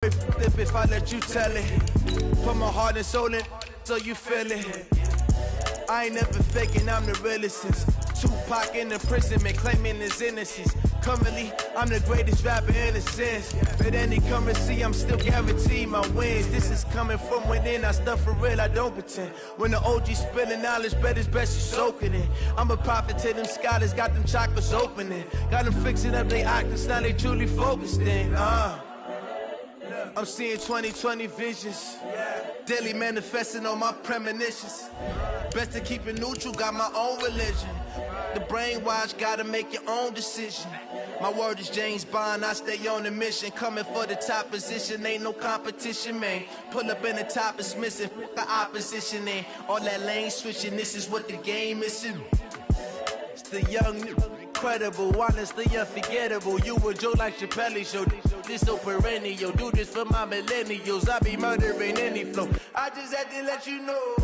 If I let you tell it, put my heart and soul in so you feel it. I ain't never faking, I'm the realest since Tupac in the prison, man, claiming his innocence. Currently, I'm the greatest rapper in a sense. But any currency, I'm still guaranteed my wins. This is coming from within, I stuff for real, I don't pretend. When the OG spilling knowledge, bet it's best you soak it in. I'm a prophet to them scholars, got them chakras opening. Got them fixing up they octaves, now they truly focused in. I'm seeing 2020 visions, daily manifesting on my premonitions. Best to keep it neutral, got my own religion. The brainwash, gotta make your own decision. My word is James Bond, I stay on a mission. Coming for the top position, ain't no competition, man. Pull up in the top, it's missing, the opposition, and all that lane switching, this is what the game is. It's the young, incredible, honestly unforgettable. You a Joe like Chappelle show, this so perennial. Do this for my millennials, I be murdering any flow. I just had to let you know.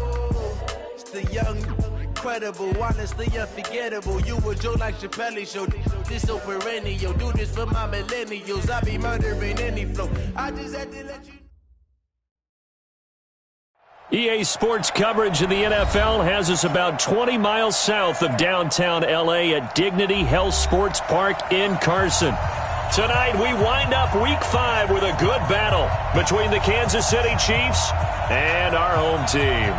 It's the young, incredible, honestly unforgettable. You a Joe like Chappelle show, this so perennial. Do this for my millennials, I be murdering any flow. I just had to let you know. EA Sports coverage of the NFL has us about 20 miles south of downtown L.A. at Dignity Health Sports Park in Carson. Tonight, we wind up Week 5 with a good battle between the Kansas City Chiefs and our home team.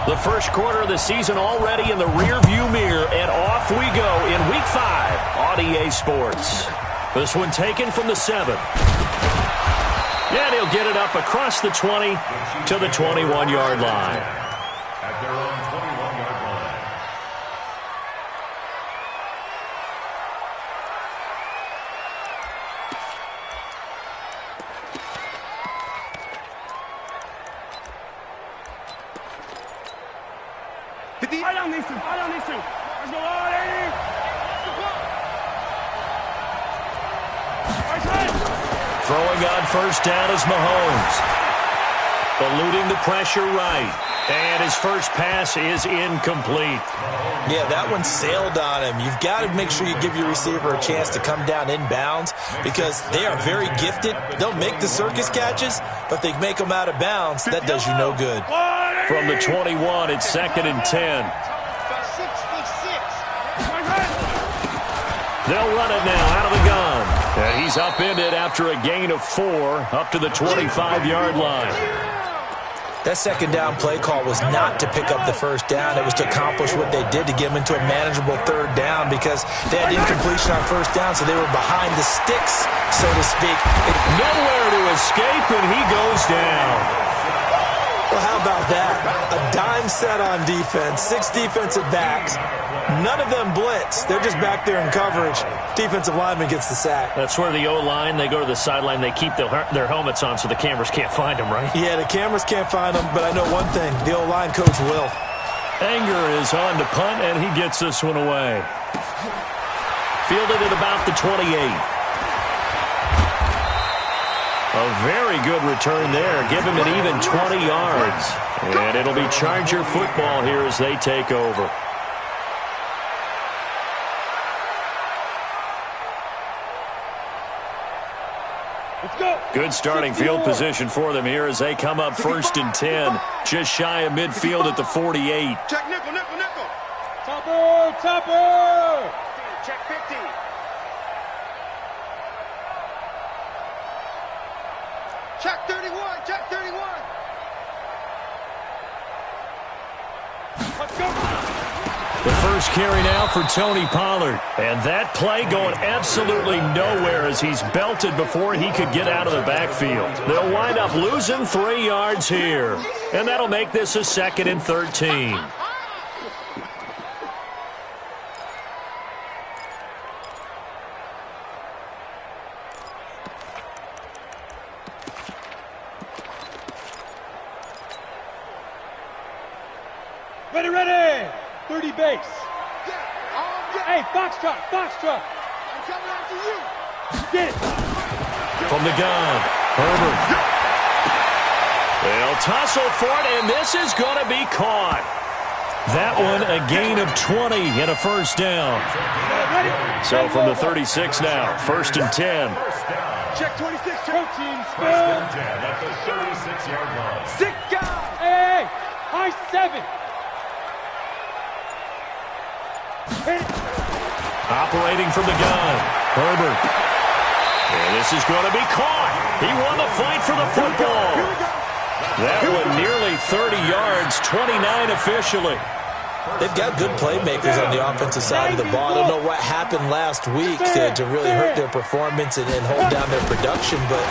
The first quarter of the season already in the rearview mirror, and off we go in Week 5 on EA Sports. This one taken from the 7. And he'll get it up across the 20 to the 21-yard line. At their own 21-yard line. Right on these two. Right on these two. Let's go, Artie. Throwing on first down is Mahomes. Eluding the pressure right. And his first pass is incomplete. Yeah, that one sailed on him. You've got to make sure you give your receiver a chance to come down inbounds because they are very gifted. They'll make the circus catches, but if they make them out of bounds, that does you no good. From the 21, it's 2nd and 10. They'll run it now out of the gun. And he's upended after a gain of 4 up to the 25-yard line. That second down play call was not to pick up the first down. It was to accomplish what they did to get them into a manageable third down because they had incompletion on first down, so they were behind the sticks, so to speak. Nowhere to escape, and he goes down. Well, how about that? A dime set on defense, 6 defensive backs. None of them blitz. They're just back there in coverage. Defensive lineman gets the sack. That's where the O-line, they go to the sideline, they keep their helmets on so the cameras can't find them, right? Yeah, the cameras can't find them, but I know one thing. The O-line coach will. Anger is on to punt, and he gets this one away. Fielded at about the 28. A very good return there. Give him an even 20 yards. And it'll be Charger football here as they take over. Good starting field position for them here as they come up 1st and 10. Just shy of midfield at the 48. Check nickel, nickel, nickel. Topper, topper. Check 50. Check 31, check 31. Let's go. The first carry now for Tony Pollard. And that play going absolutely nowhere as he's belted before he could get out of the backfield. They'll wind up losing 3 yards here. And that'll make this a 2nd and 13. Ready, ready. 30 base. Hey, Foxtrot, Foxtrot. I'm coming after you. Get it. From the gun, Herbert. They'll tussle for it, and this is going to be caught. That one a gain of 20 and a first down. So from the 36 now, 1st and 10. Check 26, protein, First and 10 at the 36-yard line. Sick guy. Hey, high 7. Operating from the gun, Herbert. And this is going to be caught. He won the fight for the football. That one nearly 30 yards, 29 officially. They've got good playmakers on the offensive side of the ball. I don't know what happened last week to really hurt their performance and hold down their production, but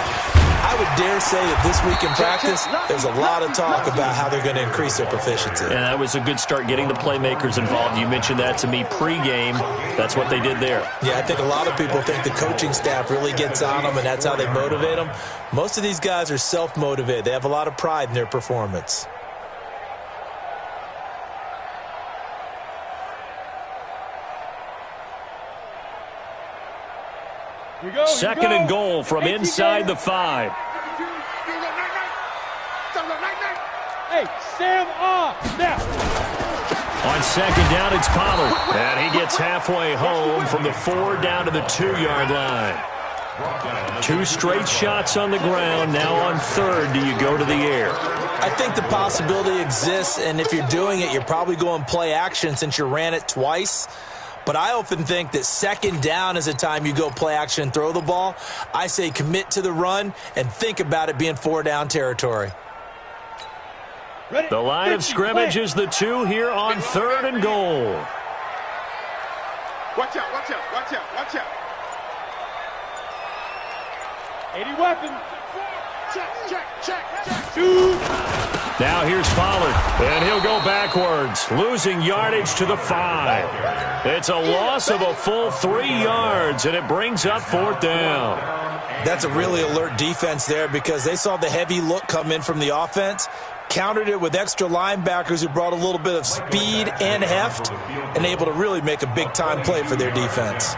I would dare say that this week in practice, there's a lot of talk about how they're going to increase their proficiency. And that was a good start, getting the playmakers involved. You mentioned that to me pregame. That's what they did there. Yeah, I think a lot of people think the coaching staff really gets on them, and that's how they motivate them. Most of these guys are self-motivated. They have a lot of pride in their performance. Second and goal from inside the 5. Hey, Sam off now. On second down, it's Pollard. And he gets halfway home from the 4 down to the 2-yard line. 2 straight shots on the ground. Now on 3rd, do you go to the air? I think the possibility exists, and if you're doing it, you're probably going play action since you ran it twice. But I often think that second down is a time you go play action and throw the ball. I say commit to the run and think about it being 4 down territory. The line of scrimmage is the 2 here on 3rd and goal. Watch out, watch out, watch out, watch out. 80 weapon. Check. 2. Now here's Pollard, and he'll go backwards, losing yardage to the 5. It's a loss of a full 3 yards, and it brings up 4th down. That's a really alert defense there because they saw the heavy look come in from the offense, countered it with extra linebackers who brought a little bit of speed and heft, and able to really make a big-time play for their defense.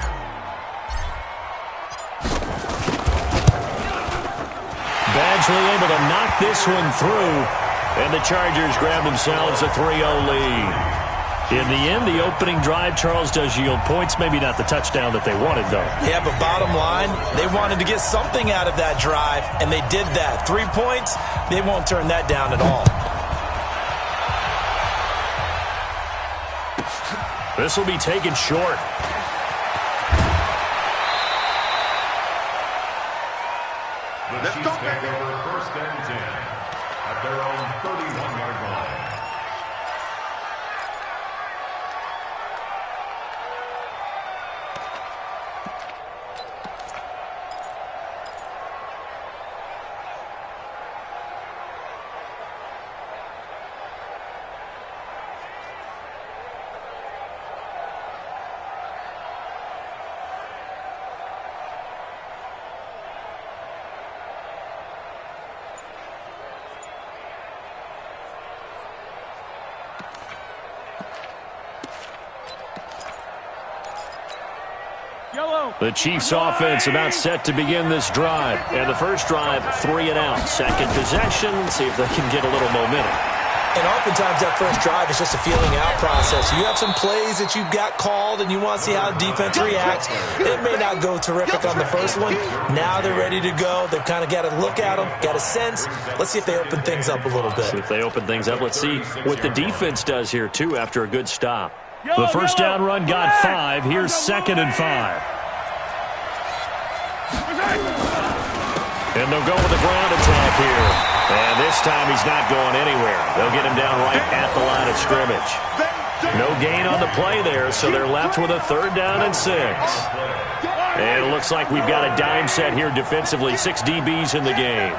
Badgley able to knock this one through, and the Chargers grab themselves a 3-0 lead. In the end, the opening drive, Charles, does yield points. Maybe not the touchdown that they wanted, though. Yeah, but bottom line, they wanted to get something out of that drive, and they did that. 3 points, they won't turn that down at all. This will be taken short. The Chiefs take over 1st and 10 at their own 31-yard line. The Chiefs offense about set to begin this drive. And the first drive, 3 and out. Second possession, see if they can get a little momentum. And oftentimes that first drive is just a feeling out process. You have some plays that you've got called and you want to see how the defense reacts. It may not go terrific on the first one. Now they're ready to go. They've kind of got to look at them, got a sense. Let's see if they open things up a little bit. See if they open things up. Let's see what the defense does here, too, after a good stop. The first down run got 5. Here's 2nd and 5. And they'll go with the ground attack here. And this time he's not going anywhere. They'll get him down right at the line of scrimmage. No gain on the play there, so they're left with a 3rd down and 6. And it looks like we've got a dime set here defensively. 6 DBs in the game.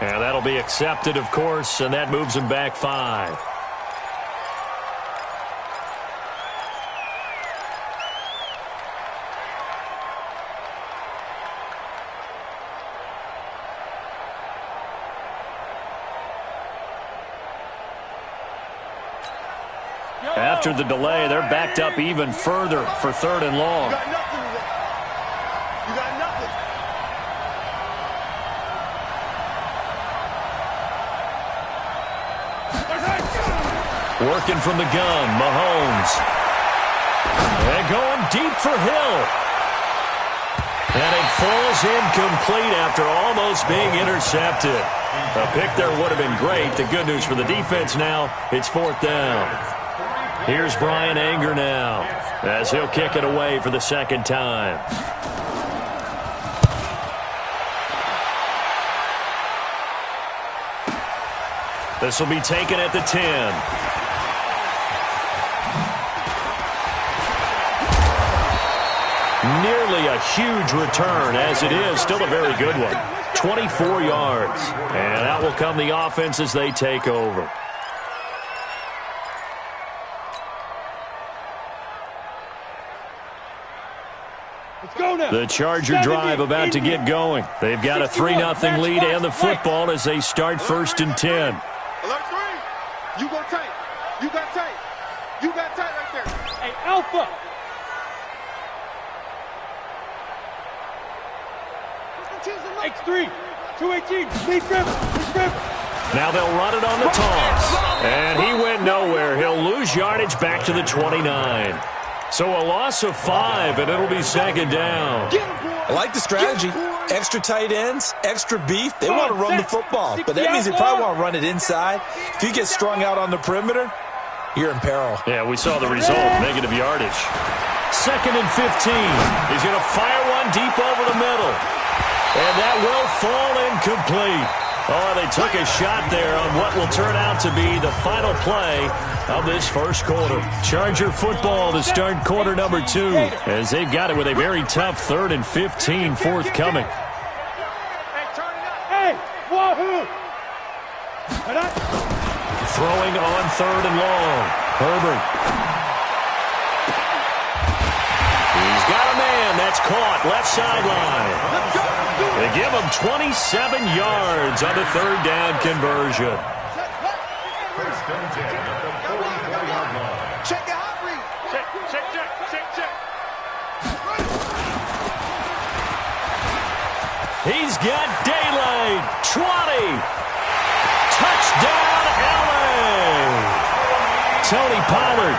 And that'll be accepted, of course, and that moves him back 5. After the delay, they're backed up even further for 3rd and long. You got nothing today. You got nothing. Working from the gun, Mahomes. And going deep for Hill. And it falls incomplete after almost being intercepted. A pick there would have been great. The good news for the defense now, it's 4th down. Here's Brian Anger now as he'll kick it away for the 2nd time. This will be taken at the 10. Nearly a huge return, as it is still a very good one. 24 yards. And out will come the offense as they take over. Let's go now. The Charger drive about to get going. They've got a 3-0 lead and the football as they start 1st and 10. Alert 3. You go tight. You got tight. You got tight right there. Hey, Alpha. X3. 218. Lead grip. Now they'll run it on the toss. And he went nowhere. He'll lose yardage back to the 29. So a loss of 5, and it'll be 2nd down. I like the strategy. Extra tight ends, extra beef. They want to run the football, but that means they probably want to run it inside. If you get strung out on the perimeter, you're in peril. Yeah, we saw the result, negative yardage. 2nd and 15. He's going to fire one deep over the middle. And that will fall incomplete. Oh, they took a shot there on what will turn out to be the final play of this 1st quarter. Charger football to start quarter number 2, as they've got it with a very tough 3rd and 15 forthcoming. Hey, wahoo! Throwing on 3rd and long. Herbert. He's got a man. That's caught. Left sideline. They give him 27 yards on the 3rd down conversion. 1st and 10 at the 44-yard line. Check your hot read. Check. He's got daylight. 20. Touchdown, LA. Tony Pollard,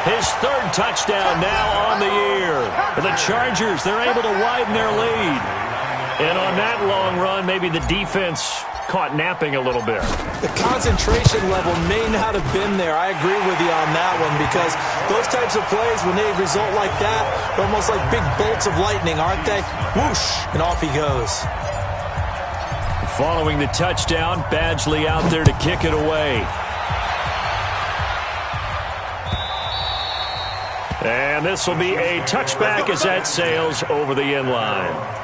his 3rd touchdown now on the year. For the Chargers, they're able to widen their lead. And on that long run, maybe the defense caught napping a little bit. The concentration level may not have been there. I agree with you on that one, because those types of plays, when they result like that, they're almost like big bolts of lightning, aren't they? Whoosh, and off he goes. Following the touchdown, Badgley out there to kick it away. And this will be a touchback as that sails over the end line.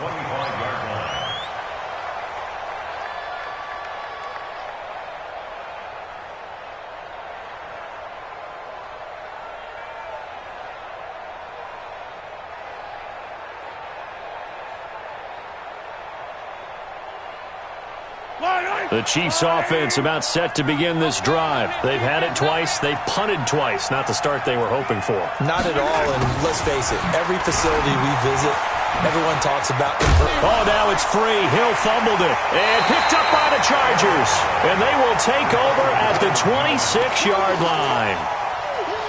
The Chiefs offense about set to begin this drive. They've had it twice. They've punted twice. Not the start they were hoping for. Not at all, and let's face it, every facility we visit, everyone talks about Oh, now it's free. Hill fumbled it and picked up by the Chargers. And they will take over at the 26-yard line.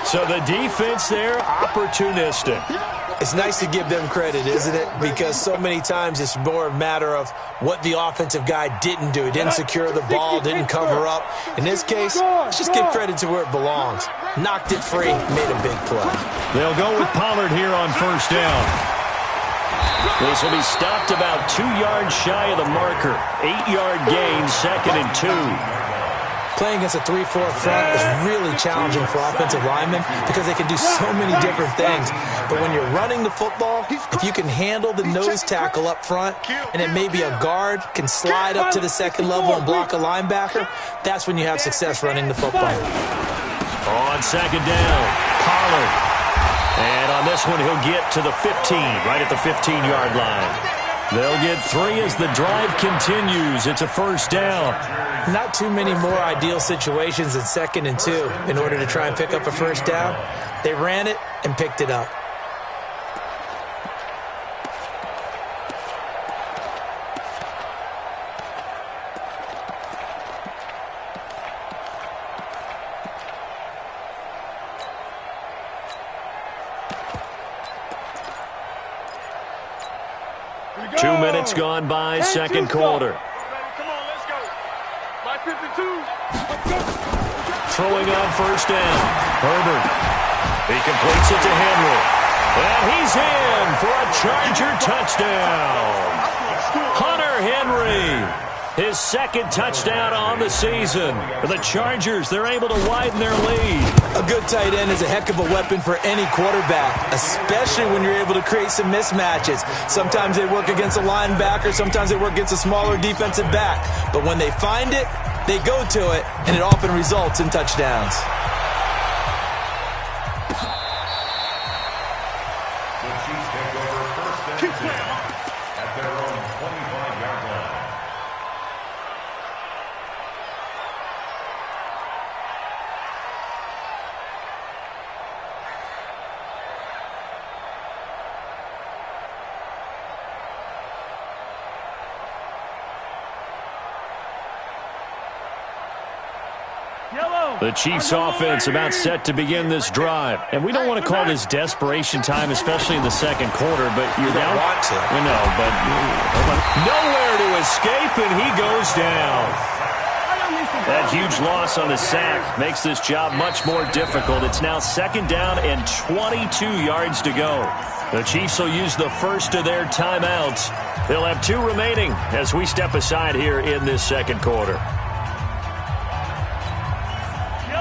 So the defense there, opportunistic. It's nice to give them credit, isn't it? Because so many times it's more a matter of what the offensive guy didn't do. He didn't secure the ball, didn't cover up. In this case, let's just give credit to where it belongs. Knocked it free, made a big play. They'll go with Pollard here on 1st down. This will be stopped about 2 yards shy of the marker. 8-yard gain, 2nd and 2. Playing against a 3-4 front is really challenging for offensive linemen because they can do so many different things. But when you're running the football, if you can handle the nose tackle up front, and then maybe a guard can slide up to the 2nd level and block a linebacker, that's when you have success running the football. On 2nd down, Pollard. And on this one, he'll get to the 15, right at the 15-yard line. They'll get 3 as the drive continues. It's a first down. Not too many more ideal situations than 2nd and 2 in order to try and pick up a first down. They ran it and picked it up. Go. 2 minutes gone by, second quarter. Come on, let's go. By 52. Throwing on first down. Herbert. He completes it to Henry. And he's in for a Charger touchdown. Hunter Henry. His 2nd touchdown on the season. For the Chargers, they're able to widen their lead. A good tight end is a heck of a weapon for any quarterback, especially when you're able to create some mismatches. Sometimes they work against a linebacker, sometimes they work against a smaller defensive back. But when they find it, they go to it, and it often results in touchdowns. The Chiefs take over 1st and 10 at their own 25-yard line. The Chiefs offense about set to begin this drive. And we don't want to call this desperation time, especially in the second quarter, but you're down. You don't want to. We know, but nowhere to escape, and he goes down. That huge loss on the sack makes this job much more difficult. It's now 2nd down and 22 yards to go. The Chiefs will use the first of their timeouts. They'll have 2 remaining as we step aside here in this second quarter.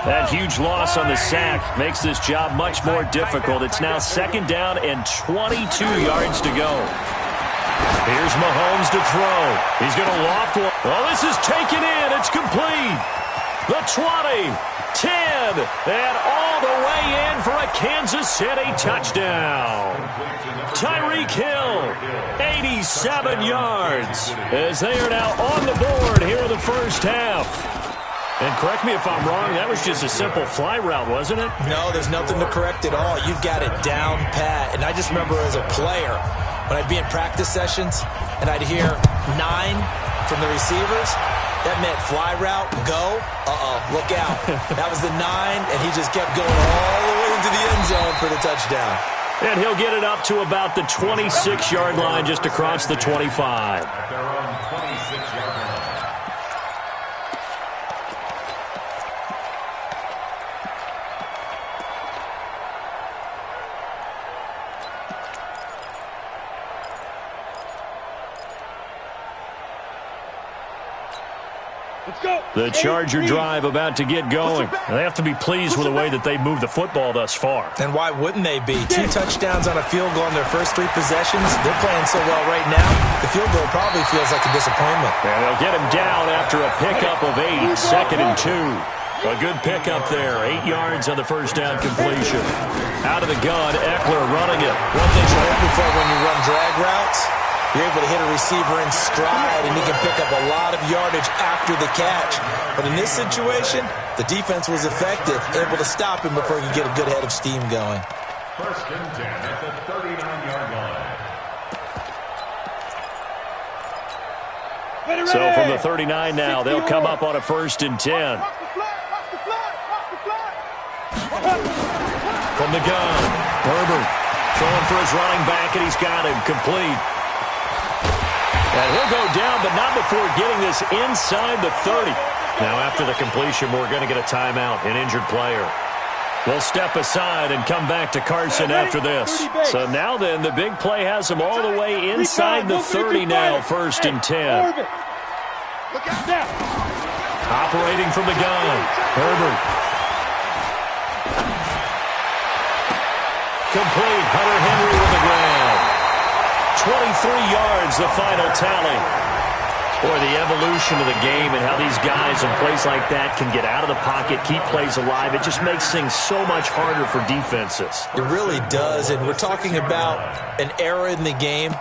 That huge loss on the sack makes this job much more difficult. It's now 2nd down and 22 yards to go. Here's Mahomes to throw. He's going to loft one. Oh, this is taken in. It's complete. The 20, 10, and all the way in for a Kansas City touchdown. Tyreek Hill, 87 yards, as they are now on the board here in the first half. And correct me if I'm wrong, that was just a simple fly route, wasn't it? No, there's nothing to correct at all. You've got it down pat. And I just remember as a player, when I'd be in practice sessions and I'd hear 9 from the receivers, that meant fly route, go, look out. That was the 9, and he just kept going all the way into the end zone for the touchdown. And he'll get it up to about the 26-yard line, just across the 25. At their own 26-yard line. The Charger drive about to get going. They have to be pleased with the way that they moved the football thus far. And why wouldn't they be? 2 touchdowns on a field goal in their first 3 possessions. They're playing so well right now, the field goal probably feels like a disappointment. And they'll get him down after a pickup of 8, 2nd and 2. A good pickup there, 8 yards on the first down completion. Out of the gun, Eckler running it. One thing you're hoping for when you run drag routes, you're able to hit a receiver in stride, and he can pick up a lot of yardage after the catch. But in this situation, the defense was effective, able to stop him before he could get a good head of steam going. 1st and 10 at the 39-yard line. So from the 39 now, they'll come up on a 1st and 10. From the gun, Herbert throwing for his running back, and he's got him complete. And he'll go down, but not before getting this inside the 30. Now, after the completion, we're going to get a timeout, an injured player. We'll step aside and come back to Carson after this. So now then, the big play has him all the way inside the 30 now, 1st and 10. Operating from the gun, Herbert. Complete, Hunter Henry with the grab. 23 yards, the final tally. Boy, the evolution of the game and how these guys in plays like that can get out of the pocket, keep plays alive, it just makes things so much harder for defenses. It really does, and we're talking about an era in the game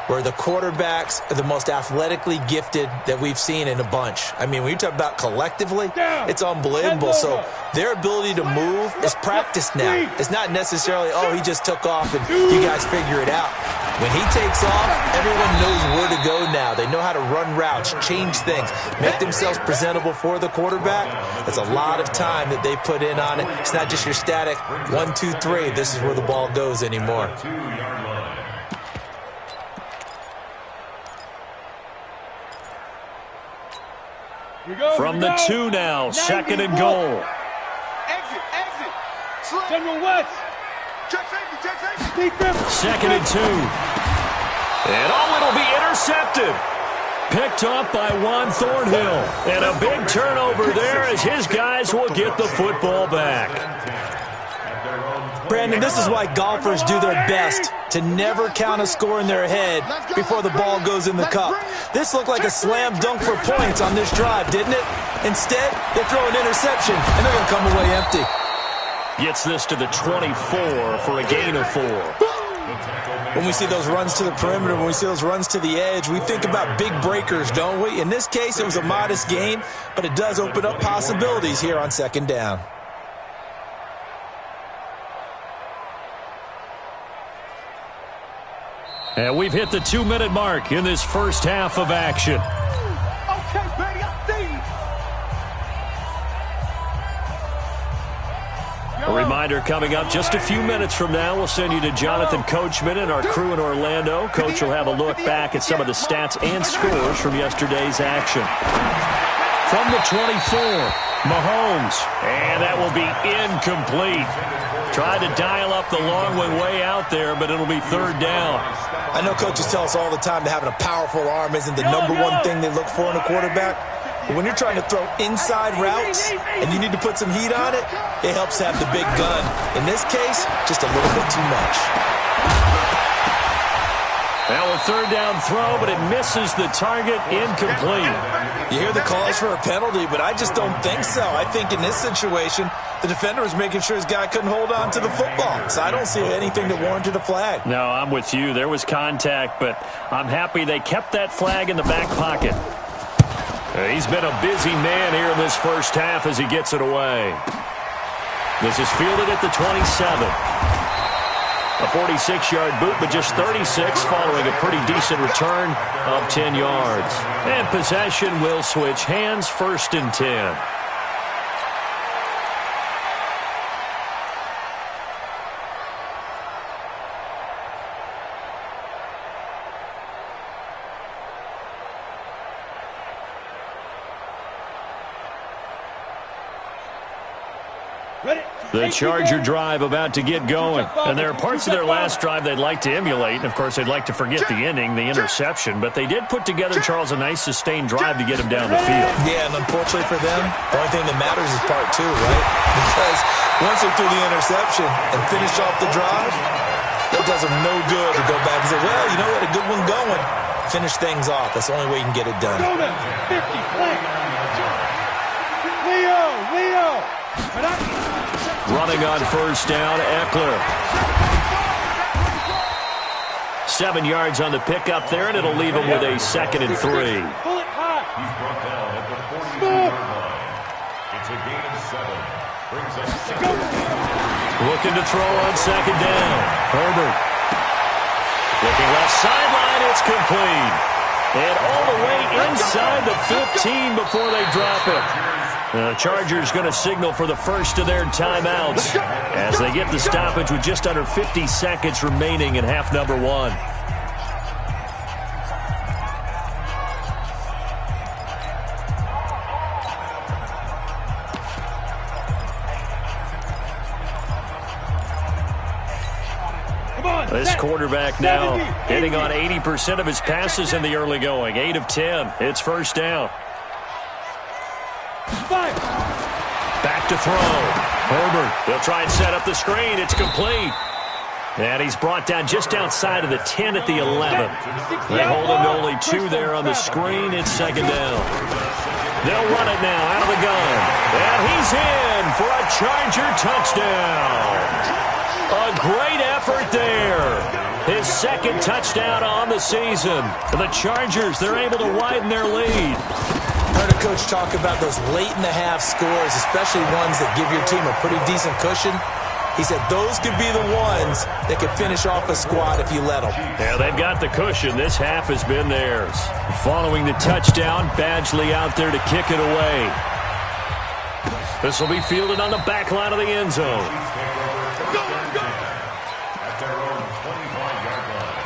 where the quarterbacks are the most athletically gifted that we've seen in a bunch. I mean, when you talk about collectively, it's unbelievable. So their ability to move is practiced now. It's not necessarily, oh, he just took off and you guys figure it out. When he takes off, everyone knows where to go now. They know how to run routes, change things, make themselves presentable for the quarterback. That's a lot of time that they put in on it. It's not just your static 1, 2, 3. This is where the ball goes anymore. From the 2 now, 2nd and goal. Exit. General West. Check safety. 2nd and 2. And it'll be intercepted. Picked up by Juan Thornhill. And a big turnover there as his guys will get the football back. Brandon, this is why golfers do their best to never count a score in their head before the ball goes in the cup. This looked like a slam dunk for points on this drive, didn't it? Instead, they throw an interception, and they're going to come away empty. Gets this to the 24 for a gain of 4. When we see those runs to the perimeter, when we see those runs to the edge, we think about big breakers, don't we? In this case, it was a modest gain, but it does open up possibilities here on 2nd down. And we've hit the 2-minute mark in this first half of action. Okay, baby, I see you. A reminder coming up just a few minutes from now, we'll send you to Jonathan Coachman and our crew in Orlando. Coach will have a look back at some of the stats and scores from yesterday's action. From the 24, Mahomes, and that will be incomplete. Tried to dial up the long one way out there, but it'll be 3rd down. I know coaches tell us all the time that having a powerful arm isn't the number one thing they look for in a quarterback. But when you're trying to throw inside routes and you need to put some heat on it, it helps have the big gun. In this case, just a little bit too much. Now a 3rd down throw, but it misses the target, incomplete. You hear the calls for a penalty, but I just don't think so. I think in this situation, the defender was making sure his guy couldn't hold on to the football. So I don't see anything that warranted a flag. No, I'm with you. There was contact, but I'm happy they kept that flag in the back pocket. He's been a busy man here in this first half as he gets it away. This is fielded at the 27. A 46-yard boot, but just 36 following a pretty decent return of 10 yards. And possession will switch hands, 1st and 10. The Charger drive about to get going. And there are parts of their last drive they'd like to emulate. And, of course, they'd like to forget the ending, the interception. But they did put together, Charles, a nice sustained drive to get him down the field. Yeah, and unfortunately for them, the only thing that matters is part 2, right? Because once they threw the interception and finished off the drive, it does them no good to go back and say, well, you know what, a good one going. Finish things off. That's the only way you can get it done. 50, Leo. Running on 1st down, Eckler. 7 yards on the pickup there, and it'll leave him with a 2nd and 3. He's brought down at the 40-yard line. It's a gain of 7. Brings up 2nd. Looking to throw on 2nd down. Herbert. Looking left sideline, it's complete. And all the way inside the 15 before they drop it. The Chargers going to signal for the first of their timeouts as they get the stoppage with just under 50 seconds remaining in half number 1. This quarterback now hitting on 80% of his passes in the early going. 8 of 10. It's 1st down. Back to throw. Herbert. They'll try and set up the screen. It's complete. And he's brought down just outside of the 10 at the 11. They hold him to only 2 there on the screen. It's 2nd down. They'll run it now out of the gun. And he's in for a Charger touchdown. A great effort there. His second touchdown on the season. The Chargers, they're able to widen their lead. Heard a coach talk about those late-in-the-half scores, especially ones that give your team a pretty decent cushion. He said those could be the ones that could finish off a squad if you let them. Yeah, they've got the cushion. This half has been theirs. Following the touchdown, Badgley out there to kick it away. This will be fielded on the back line of the end zone. At their own 25-yard line.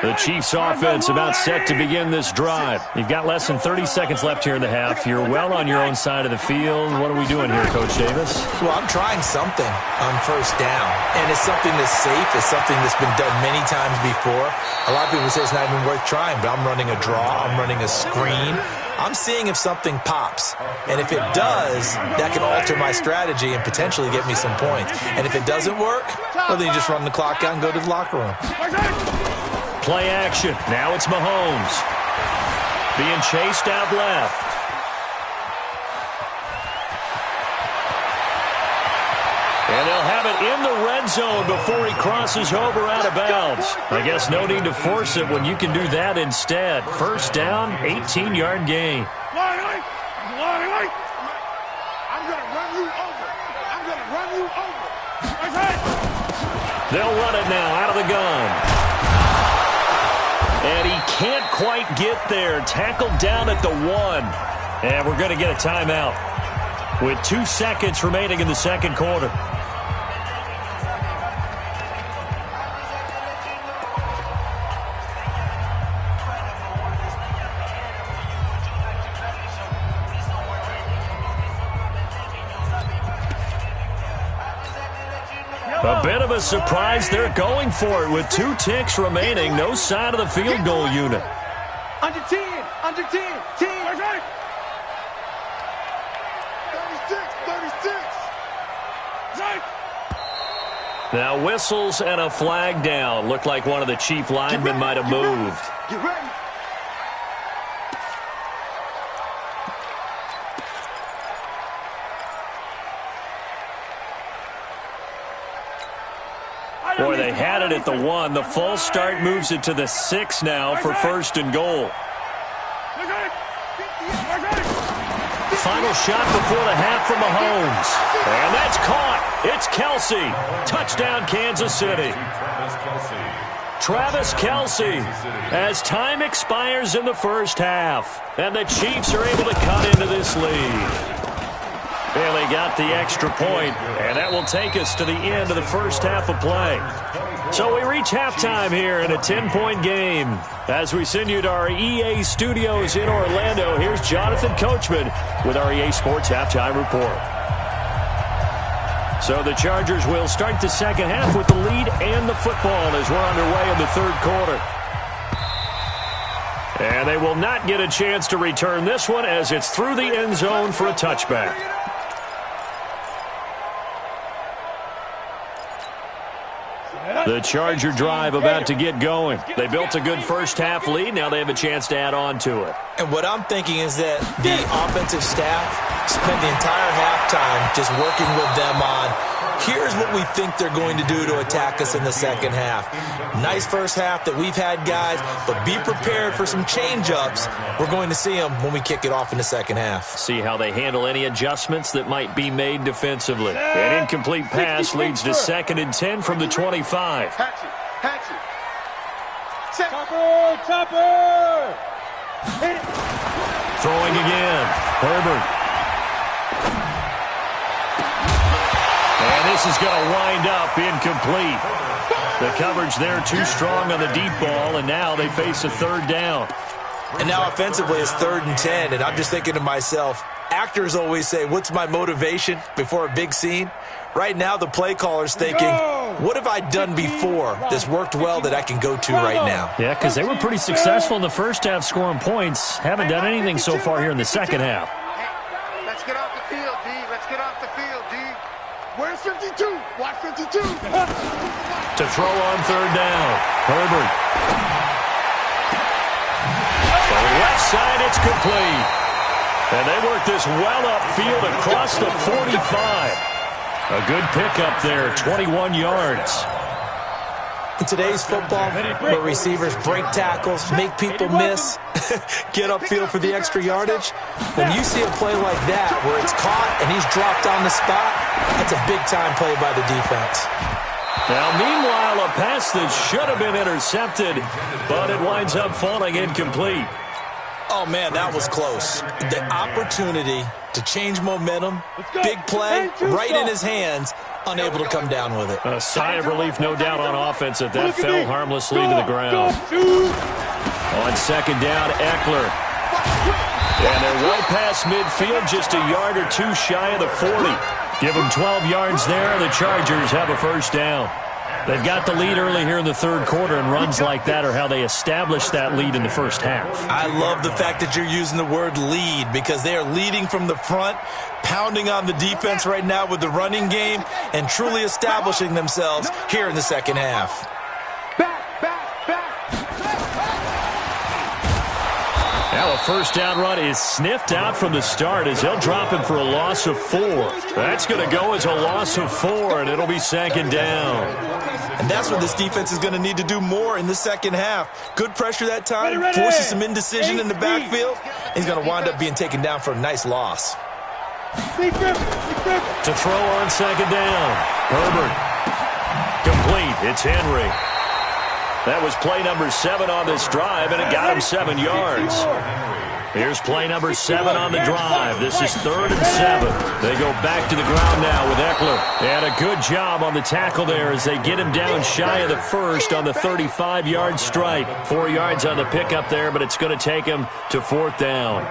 The Chiefs offense about set to begin this drive. You've got less than 30 seconds left here in the half. You're well on your own side of the field. What are we doing here, Coach Davis? Well, I'm trying something on first down, and it's something that's safe. It's something that's been done many times before. A lot of people say it's not even worth trying, but I'm running a draw. I'm running a screen. I'm seeing if something pops, and if it does, that can alter my strategy and potentially get me some points. And if it doesn't work, well, then you just run the clock out and go to the locker room. Play action. Now it's Mahomes. Being chased out left. And they'll have it in the red zone before he crosses over out of bounds. I guess no need to force it when you can do that instead. First down, 18-yard gain. I'm going to run you over. I'm going to run you over. They'll run it now out of the gun. And he can't quite get there. Tackled down at the 1. And we're going to get a timeout with 2 seconds remaining in the second quarter. A bit of a surprise. They're going for it with 2 ticks remaining. No sign of the field goal unit. Under 10. Under 10. 10. 36. Now whistles and a flag down. Looked like one of the Chief linemen might have moved. Get ready. Boy, they had it at the 1. The false start moves it to the 6 now for first and goal. Final shot before the half from Mahomes. And that's caught. It's Kelce. Touchdown, Kansas City. Travis Kelce as time expires in the first half. And the Chiefs are able to cut into this lead. And they got the extra point, and that will take us to the end of the first half of play. So we reach halftime here in a 10-point game. As we send you to our EA studios in Orlando, here's Jonathan Coachman with our EA Sports Halftime Report. So the Chargers will start the second half with the lead and the football as we're underway in the third quarter. And they will not get a chance to return this one as it's through the end zone for a touchback. The Charger drive about to get going. They built a good first half lead. Now they have a chance to add on to it. And what I'm thinking is that the offensive staff spent the entire halftime just working with them on, here's what we think they're going to do to attack us in the second half. Nice first half that we've had, guys, but be prepared for some change-ups. We're going to see them when we kick it off in the second half. See how they handle any adjustments that might be made defensively. An incomplete pass leads to 2nd and 10 from the 25. Hatchet. Topper. Hit it. Throwing again. Herbert. And this is going to wind up incomplete. The coverage there too strong on the deep ball, and now they face a third down. And now offensively it's 3rd and 10, and I'm just thinking to myself, actors always say, what's my motivation before a big scene? Right now the play caller's thinking, what have I done before that's worked well that I can go to right now? Yeah, because they were pretty successful in the first half scoring points. Haven't done anything so far here in the second half. Let's get off the field, D. Let's get off the field, D. Where's 52? Watch 52. To throw on third down. Herbert. The left side, it's complete. And they work this well upfield across the 45. A good pickup there, 21 yards. In today's football, where receivers break tackles, make people miss, get upfield for the extra yardage, when you see a play like that where it's caught and he's dropped on the spot, that's a big-time play by the defense. Now, meanwhile, a pass that should have been intercepted, but it winds up falling incomplete. Oh, man, that was close. The opportunity to change momentum, big play, right in his hands, unable to come down with it. A sigh of relief, no doubt, on offense that fell harmlessly to the ground. On second down, Eckler. And they're well past midfield, just a yard or two shy of the 40. Give them 12 yards there, and the Chargers have a first down. They've got the lead early here in the third quarter, and runs like that are how they establish that lead in the first half. I love the fact that you're using the word lead, because they are leading from the front, pounding on the defense right now with the running game, and truly establishing themselves here in the second half. Now a first down run is sniffed out from the start as they'll drop him for a loss of 4. That's going to go as a loss of 4, and it'll be second down. And that's what this defense is going to need to do more in the second half. Good pressure that time, forces some indecision in the backfield. He's going to wind up being taken down for a nice loss. To throw on second down. Herbert. Complete. It's Henry. That was play number 7 on this drive, and it got him 7 yards. Here's play number 7 on the drive. This is 3rd and 7. They go back to the ground now with Eckler. And a good job on the tackle there as they get him down shy of the first on the 35-yard stripe. 4 yards on the pickup there, but it's going to take him to 4th down.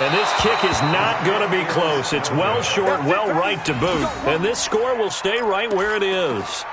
And this kick is not going to be close. It's well short, well right to boot. And this score will stay right where it is.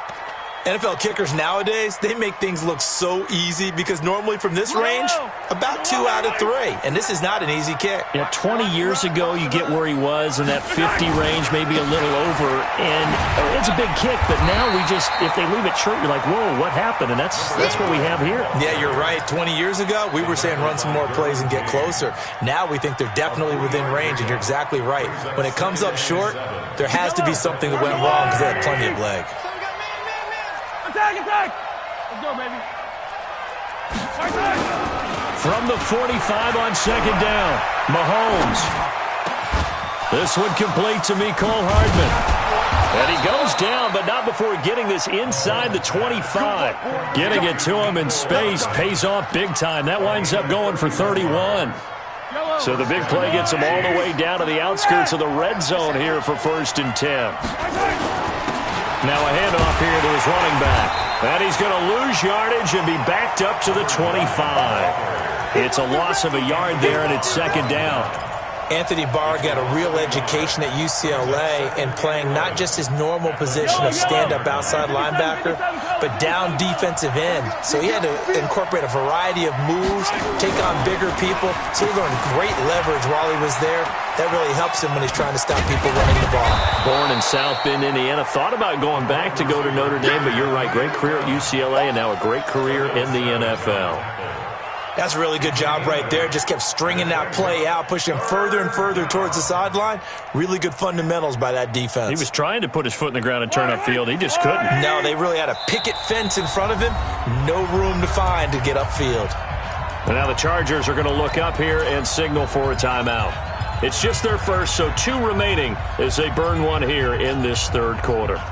NFL kickers nowadays, they make things look so easy because normally from this range, about 2 out of 3. And this is not an easy kick. Yeah, 20 years ago, you get where he was in that 50 range, maybe a little over. And it's a big kick, but now we just, if they leave it short, you're like, whoa, what happened? And that's what we have here. Yeah, you're right. 20 years ago, we were saying run some more plays and get closer. Now we think they're definitely within range, and you're exactly right. When it comes up short, there has to be something that went wrong because they had plenty of leg. Attack! Let's go, baby. From the 45 on second down, Mahomes. This one complete to Mecole Hardman. And he goes down, but not before getting this inside the 25. Getting it to him in space pays off big time. That winds up going for 31. So the big play gets him all the way down to the outskirts of the red zone here for 1st and 10. Now a handoff here to his running back. And he's going to lose yardage and be backed up to the 25. It's a loss of a yard there, and it's second down. Anthony Barr got a real education at UCLA in playing not just his normal position of stand-up outside linebacker, but down defensive end. So he had to incorporate a variety of moves, take on bigger people. So he learned great leverage while he was there. That really helps him when he's trying to stop people running the ball. Born in South Bend, Indiana. Thought about going back to go to Notre Dame, but you're right. Great career at UCLA and now a great career in the NFL. That's a really good job right there. Just kept stringing that play out, pushing him further and further towards the sideline. Really good fundamentals by that defense. He was trying to put his foot in the ground and turn upfield. He just couldn't. No, they really had a picket fence in front of him. No room to find to get upfield. And now the Chargers are going to look up here and signal for a timeout. It's just their first, so 2 remaining as they burn one here in this third quarter.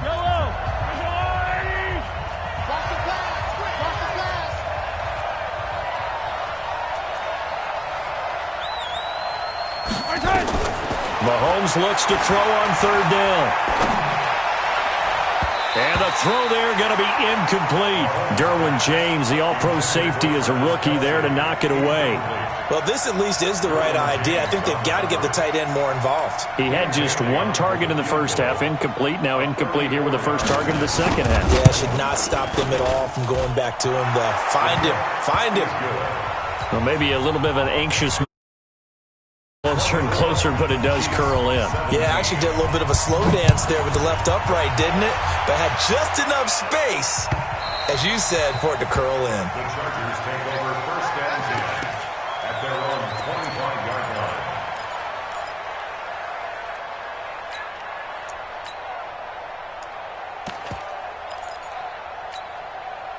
Mahomes looks to throw on 3rd down. And the throw there going to be incomplete. Derwin James, the all-pro safety, is a rookie there to knock it away. Well, this at least is the right idea. I think they've got to get the tight end more involved. He had just 1 target in the first half, incomplete. Now incomplete here with the first target of the second half. Yeah, should not stop them at all from going back to him. Find him. Well, maybe a little bit of an anxious closer and closer, but it does curl in. Yeah, actually did a little bit of a slow dance there with the left upright, didn't it? But had just enough space as you said, for it to curl in. The Chargers take over first and 10 at their own 25-yard line.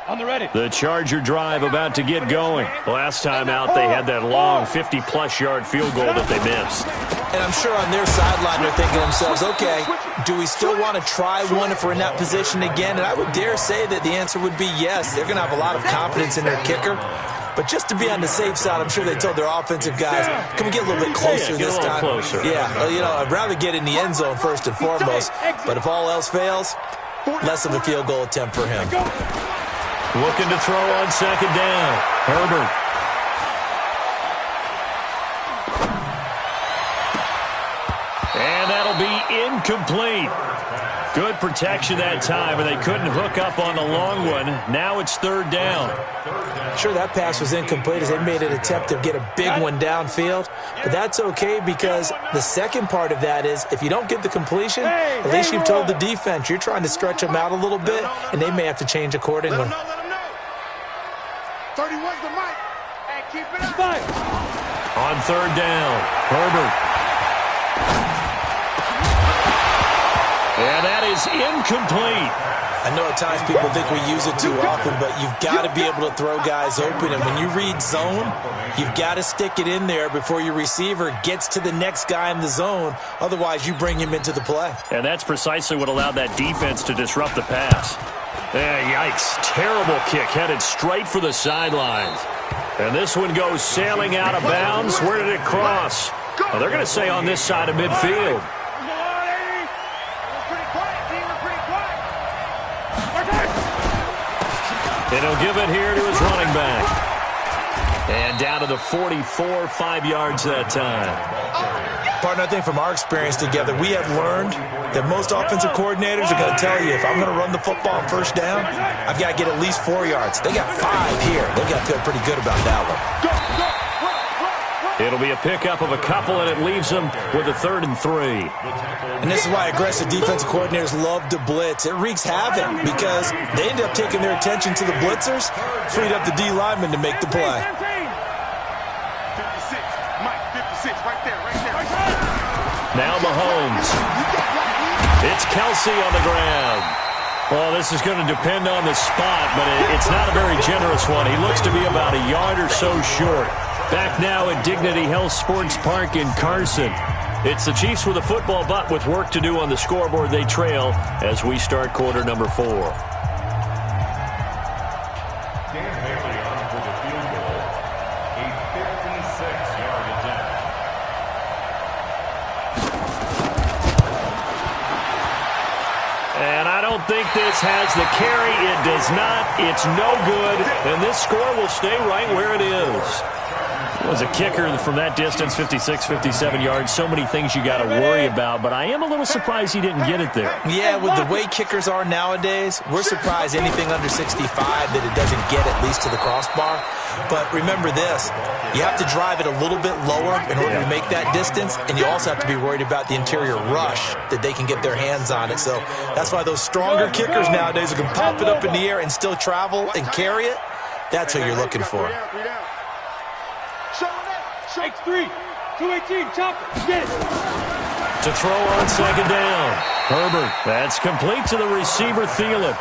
On the ready. The Charger drive about to get going. Last time out, they had that long 50-plus yard field goal that they missed. And I'm sure on their sideline they're thinking to themselves, okay, do we still want to try one if we're in that position again? And I would dare say that the answer would be yes. They're going to have a lot of confidence in their kicker. But just to be on the safe side, I'm sure they told their offensive guys, can we get a little bit closer this time? Closer. Yeah, well, you know, I'd rather get in the end zone first and foremost. But if all else fails, less of a field goal attempt for him. Looking to throw on second down. Herbert. And that'll be incomplete. Good protection that time, and they couldn't hook up on the long one. Now it's third down. Sure, that pass was incomplete as they made an attempt to get a big one downfield. But that's okay because the second part of that is if you don't get the completion, at least you've told the defense you're trying to stretch them out a little bit, and they may have to change accordingly. Let them know. 31's the mic. And keep it up. On third down, Herbert. And that is incomplete. I know at times people think we use it too often, but you've got to be able to throw guys open. And when you read zone, you've got to stick it in there before your receiver gets to the next guy in the zone. Otherwise, you bring him into the play. And that's precisely what allowed that defense to disrupt the pass. Yikes. Terrible kick headed straight for the sidelines. And this one goes sailing out of bounds. Where did it cross? Well, they're going to say on this side of midfield. And he'll give it here to his running back. And down to the 44, 5 yards that time. Partner, I think from our experience together, we have learned that most offensive coordinators are going to tell you, if I'm going to run the football on first down, I've got to get at least 4 yards. They got 5 here. They've got to feel pretty good about that one. It'll be a pickup of a couple, and it leaves them with a 3rd and 3. And this is why aggressive defensive coordinators love to blitz. It wreaks havoc because they end up taking their attention to the blitzers, freed up the D lineman to make the play. 56, Mike, 56, right there. Now Mahomes. It's Kelsey on the ground. Well, this is going to depend on the spot, but it's not a very generous one. He looks to be about a yard or so short. Back now at Dignity Health Sports Park in Carson. It's the Chiefs with a football, but with work to do on the scoreboard, they trail as we start quarter number 4. Dan Haley on for the field goal. A 56-yard attempt. And I don't think this has the carry. It does not. It's no good. And this score will stay right where it is. Was a kicker from that distance, 56, 57 yards. So many things you got to worry about, but I am a little surprised he didn't get it there. Yeah, with the way kickers are nowadays, we're surprised anything under 65 that it doesn't get at least to the crossbar. But remember this, you have to drive it a little bit lower in order to make that distance, and you also have to be worried about the interior rush that they can get their hands on it. So that's why those stronger kickers nowadays who can pop it up in the air and still travel and carry it, that's what you're looking for. X3, 218, chop it, get it. To throw on second down. Herbert, that's complete to the receiver, Thielen.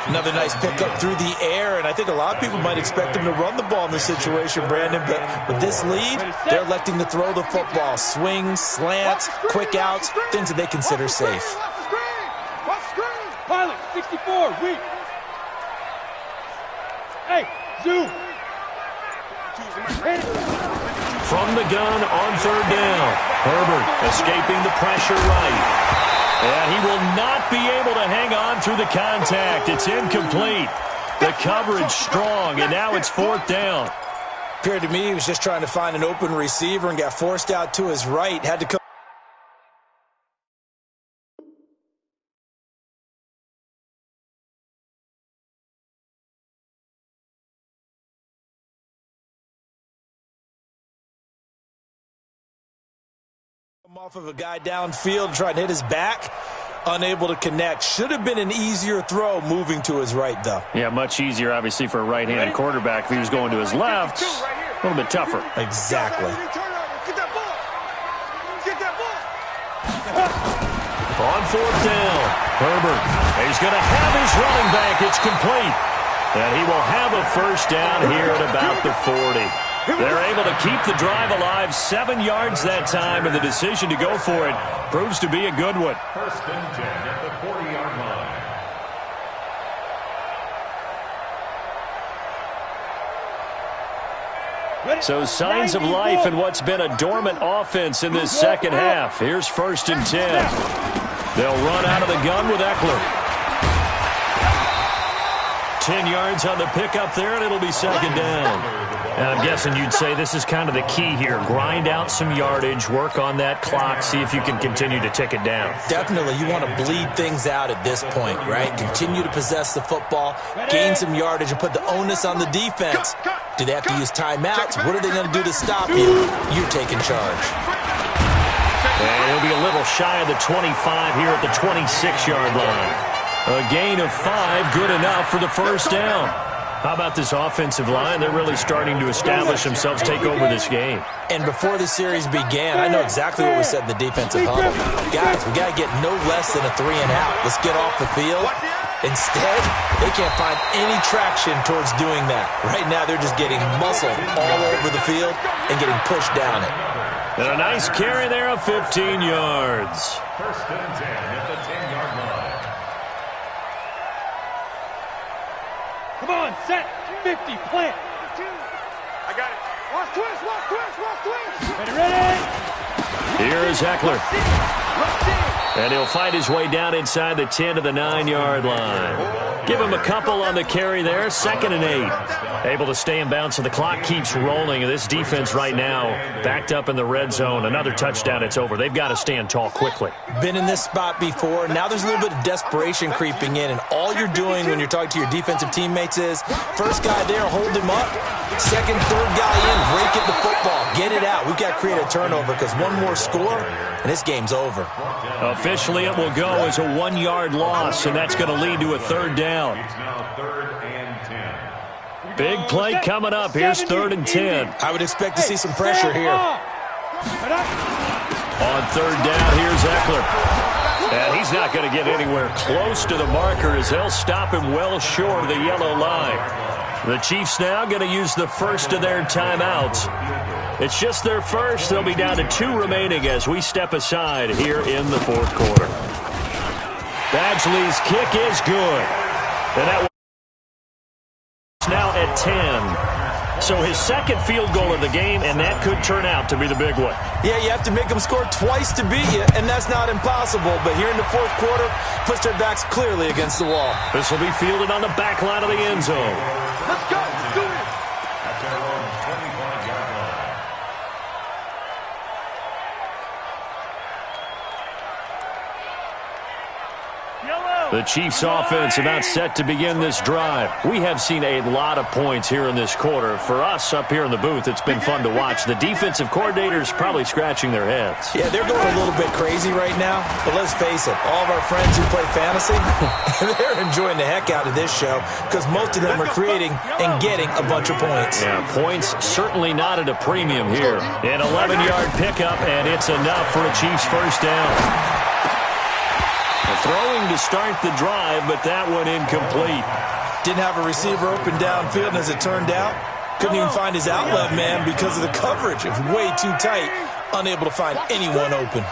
Another nice pickup through the air, and I think a lot of people might expect him to run the ball in this situation, Brandon, but with this lead, they're electing to throw the football. Swings, slants, quick outs, things that they consider safe. Pilot, 64, weak. Hey, zoom. From the gun on third down. Herbert escaping the pressure right. And he will not be able to hang on through the contact. It's incomplete. The coverage strong, and now it's 4th down. Appeared to me he was just trying to find an open receiver and got forced out to his right. Had to come off of a guy downfield trying to hit his back. Unable to connect. Should have been an easier throw moving to his right, though. Yeah, much easier, obviously, for a right-handed quarterback. If he was going to his left, a little bit tougher. Exactly. On fourth down, Herbert. He's going to have his running back. It's complete. And he will have a first down here at about the 40. They're able to keep the drive alive, 7 yards that time, and the decision to go for it proves to be a good one. First and 10 at the 40-yard line. So signs of life in what's been a dormant offense in this second half. Here's first and 10. They'll run out of the gun with Eckler. 10 yards on the pickup there, and it'll be second down. And I'm guessing you'd say this is kind of the key here. Grind out some yardage, work on that clock, see if you can continue to tick it down. Definitely, you want to bleed things out at this point, right? Continue to possess the football, gain some yardage, and put the onus on the defense. Do they have to use timeouts? What are they going to do to stop you? You're taking charge. And he'll be a little shy of the 25 here at the 26-yard line. A gain of 5, good enough for the first down. How about this offensive line? They're really starting to establish themselves, take over this game. And before the series began, I know exactly what we said in the defensive huddle. Guys, we got to get no less than a 3-and-out. Let's get off the field. Instead, they can't find any traction towards doing that. Right now, they're just getting muscled all over the field and getting pushed down it. And a nice carry there of 15 yards. First and 10 at the 10-yard line. Come on, set, 50, plant. I got it. Watch twist, watch twist, watch twist. Ready? Here is Eckler. And he'll fight his way down inside the 10 to the 9-yard line. Give him a couple on the carry there, 2nd and 8. Able to stay in bounds, so the clock keeps rolling. And this defense right now backed up in the red zone. Another touchdown, it's over. They've got to stand tall quickly. Been in this spot before. Now there's a little bit of desperation creeping in. And all you're doing when you're talking to your defensive teammates is, first guy there, hold him up. Second, third guy in, break at the football. Get it out. We've got to create a turnover because one more score, and this game's over. Officially, it will go as a 1-yard loss, and that's going to lead to a third down. It's now 3rd and 10. Big play coming up. Here's 3rd and 10. I would expect to see some pressure here. On 3rd down, here's Eckler. And he's not going to get anywhere close to the marker as they'll stop him well short of the yellow line. The Chiefs now going to use the first of their timeouts. It's just their first. They'll be down to 2 remaining as we step aside here in the 4th quarter. Badgley's kick is good. And that was now at 10. So his second field goal of the game, and that could turn out to be the big one. Yeah, you have to make them score twice to beat you, and that's not impossible. But here in the 4th quarter, puts their backs clearly against the wall. This will be fielded on the back line of the end zone. Let's go. Let's do it. At their own 25-yard line. The Chiefs offense about set to begin this drive. We have seen a lot of points here in this quarter. For us up here in the booth, it's been fun to watch. The defensive coordinators probably scratching their heads. Yeah, they're going a little bit crazy right now. But let's face it, all of our friends who play fantasy, they're enjoying the heck out of this show because most of them are creating and getting a bunch of points. Yeah, points certainly not at a premium here. An 11-yard pickup, and it's enough for a Chiefs first down. Throwing to start the drive, but that one incomplete. Didn't have a receiver open downfield, and as it turned out, couldn't even find his outlet man because of the coverage. It was way too tight, unable to find anyone open.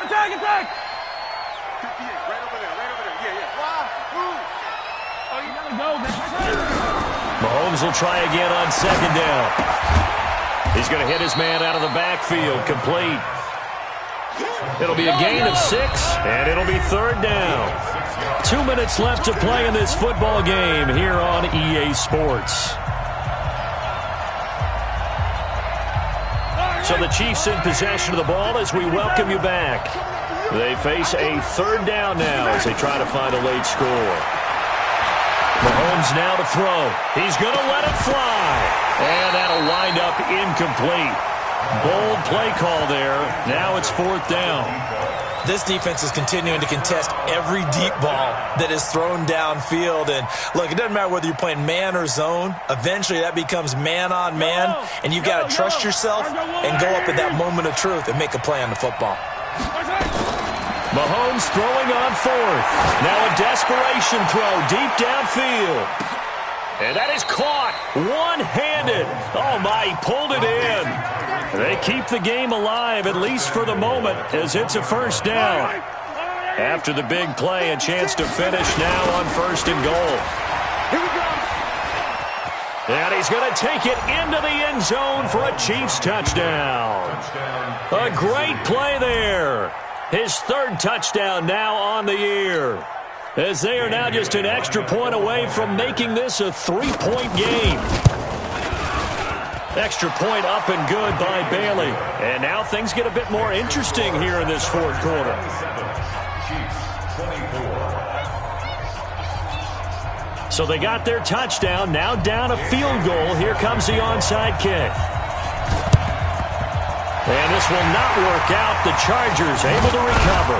Attack, attack! 58, right over there, yeah. Oh, you gotta go, man. Mahomes will try again on 2nd down. He's going to hit his man out of the backfield, complete. It'll be a gain of 6, and it'll be 3rd down. 2 minutes left to play in this football game here on EA Sports. So the Chiefs in possession of the ball as we welcome you back. They face a 3rd down now as they try to find a late score. Mahomes now to throw. He's going to let it fly. And that'll wind up incomplete. Bold play call there. Now it's 4th down. This defense is continuing to contest every deep ball that is thrown downfield. And look, it doesn't matter whether you're playing man or zone. Eventually that becomes man on man, and you've got to trust yourself and go up at that moment of truth and make a play on the football. Mahomes throwing on fourth. Now a desperation throw deep downfield. And that is caught one-handed. Oh, my, he pulled it in. They keep the game alive, at least for the moment, as it's a first down. After the big play, a chance to finish now on 1st and goal. And he's going to take it into the end zone for a Chiefs touchdown. A great play there. His 3rd touchdown now on the year, as they are now just an extra point away from making this a 3-point game. Extra point up and good by Bailey. And now things get a bit more interesting here in this 4th quarter. So they got their touchdown, now down a field goal. Here comes the onside kick. And this will not work out. The Chargers able to recover.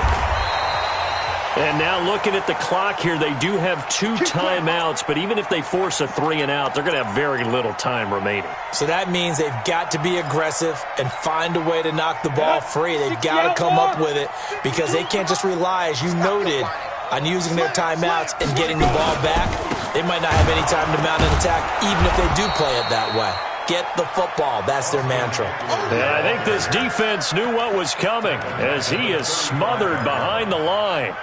And now looking at the clock here, they do have 2 timeouts, but even if they force a 3-and-out, they're going to have very little time remaining. So that means they've got to be aggressive and find a way to knock the ball free. They've got to come up with it because they can't just rely, as you noted, on using their timeouts and getting the ball back. They might not have any time to mount an attack, even if they do play it that way. Get the football. That's their mantra. And I think this defense knew what was coming as he is smothered behind the line.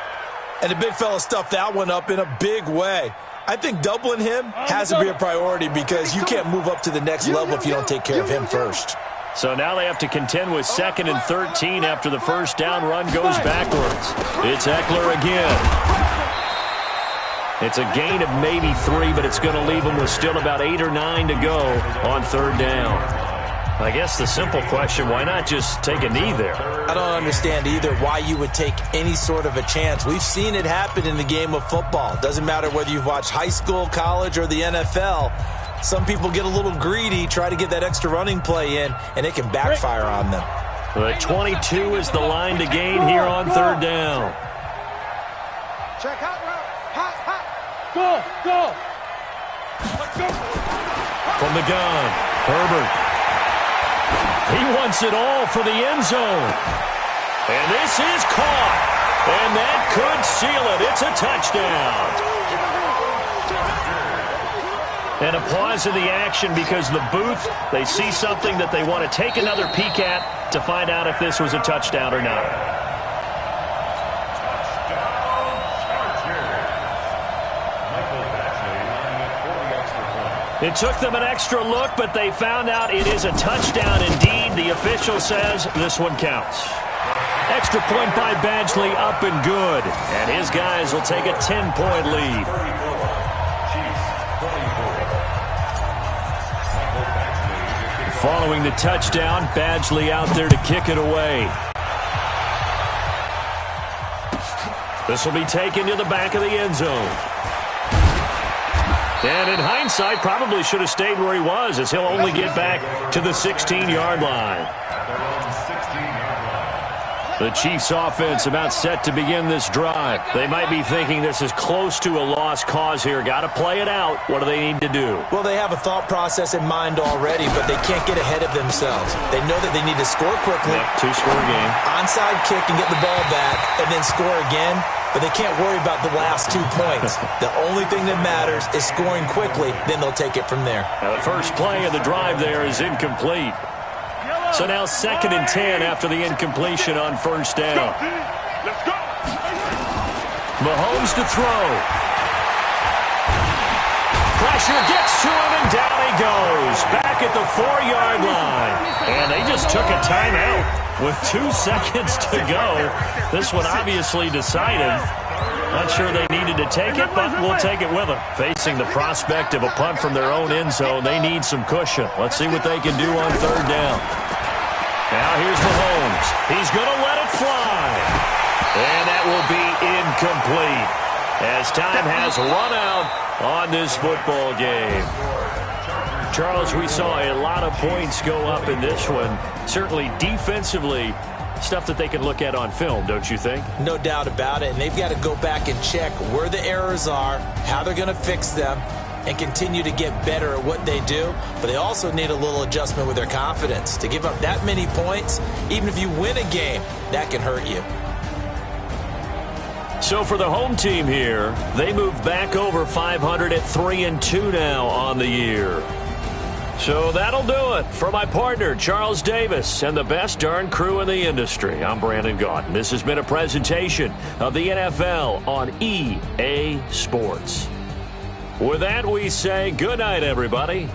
And the big fella stuffed that one up in a big way. I think doubling him has to be a priority because you can't move up to the next level if you don't take care of him first. So now they have to contend with 2nd and 13 after the first down run goes backwards. It's Eckler again. It's a gain of maybe 3, but it's going to leave them with still about 8 or 9 to go on 3rd down. I guess the simple question, why not just take a knee there? I don't understand either why you would take any sort of a chance. We've seen it happen in the game of football. Doesn't matter whether you've watched high school, college, or the NFL. Some people get a little greedy, try to get that extra running play in, and it can backfire on them. The 22 is the line to gain here on 3rd down. Check out route. Hot, hot. Go. From the gun, Herbert. He wants it all for the end zone. And this is caught. And that could seal it. It's a touchdown. And a pause in the action because the booth, they see something that they want to take another peek at to find out if this was a touchdown or not. It took them an extra look, but they found out it is a touchdown indeed. The official says this one counts. Extra point by Badgley, up and good. And his guys will take a 10-point lead. Following the touchdown, Badgley out there to kick it away. This will be taken to the back of the end zone. And in hindsight, probably should have stayed where he was, as he'll only get back to the 16-yard line. The Chiefs' offense about set to begin this drive. They might be thinking this is close to a lost cause here. Got to play it out. What do they need to do? Well, they have a thought process in mind already, but they can't get ahead of themselves. They know that they need to score quickly. Yep, 2-score game. Onside kick and get the ball back, and then score again. But they can't worry about the last 2 points. The only thing that matters is scoring quickly. Then they'll take it from there. Now the first play of the drive there is incomplete. So now 2nd and 10 after the incompletion on 1st down. Let's go. Mahomes to throw. Pressure gets to him, and down he goes. Back at the 4-yard line. And they just took a timeout with 2 seconds to go. This one obviously decided. Not sure they needed to take it, but we'll take it with them. Facing the prospect of a punt from their own end zone, they need some cushion. Let's see what they can do on 3rd down. Now here's Mahomes. He's going to let it fly. And that will be incomplete as time has run out on this football game. Charles, we saw a lot of points go up in this one. Certainly defensively, Stuff that they can look at on film, don't you think? No doubt about it. And they've got to go back and check where the errors are, how they're going to fix them, and continue to get better at what they do. But they also need a little adjustment with their confidence. To give up that many points, even if you win a game, that can hurt you. So for the home team here, they move back over 500 at 3-2 now on the year. So that'll do it for my partner, Charles Davis, and the best darn crew in the industry. I'm Brandon Gaudin. This has been a presentation of the NFL on EA Sports. With that, we say good night, everybody.